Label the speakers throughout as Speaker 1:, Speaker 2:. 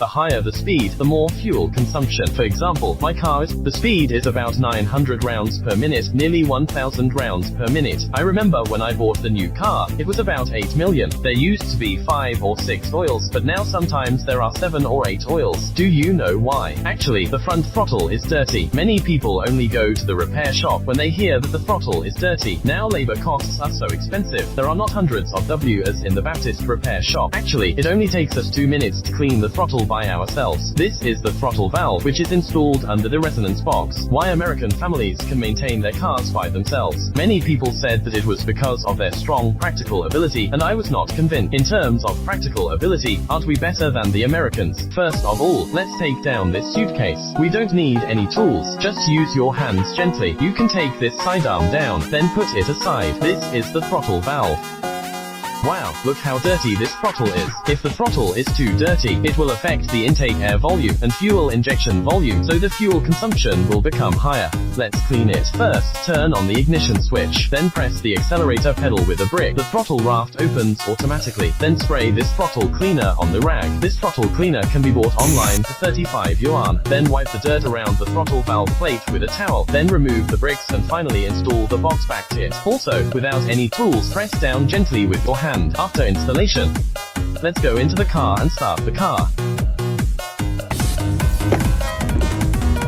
Speaker 1: The higher the speed, the more fuel consumption. For example, my car's the speed is about 900 rounds per minute, nearly 1000 rounds per minute. I remember when I bought the new car, it was about 8 million. There used to be 5 or 6 oils, but now sometimes there are 7 or 8 oils. Do you know why? Actually, the front throttle is dirty. Many people only go to the repair shop when they hear that the throttle is dirty. Now labor costs are so expensive. There are not hundreds of W's in the Baptist repair shop. Actually, it only takes us 2 minutes to clean the throttle by ourselves. This is the throttle valve, which is installed under the resonance box. Why American families can maintain their cars by themselves. Many people said that it was because of their strong practical ability, and I was not convinced. In terms of practical ability, aren't we better than the Americans? First of all, let's take down this suitcase. We don't need any tools. Just use your hands gently. You can take this sidearm down, then put it aside. This is the throttle valve. Wow, look how dirty this throttle is. If the throttle is too dirty, it will affect the intake air volume and fuel injection volume, so the fuel consumption will become higher. Let's clean it. First, turn on the ignition switch, then press the accelerator pedal with a brick. The throttle raft opens automatically. Then spray this throttle cleaner on the rag. This throttle cleaner can be bought online for 35 yuan. Then wipe the dirt around the throttle valve plate with a towel. Then remove the bricks and finally install the box back kit. Also, without any tools, press down gently with your hand. After installation, let's go into the car and start the car.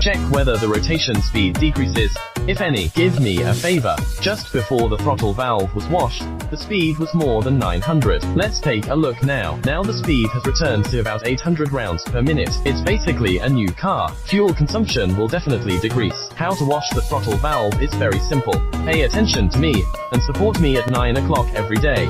Speaker 1: Check whether the rotation speed decreases, if any. Give me a favor. Just before the throttle valve was washed, the speed was more than 900. Let's take a look now. Now the speed has returned to about 800 rounds per minute. It's basically a new car. Fuel consumption will definitely decrease. How to wash the throttle valve is very simple. Pay attention to me, and support me at 9 o'clock every day.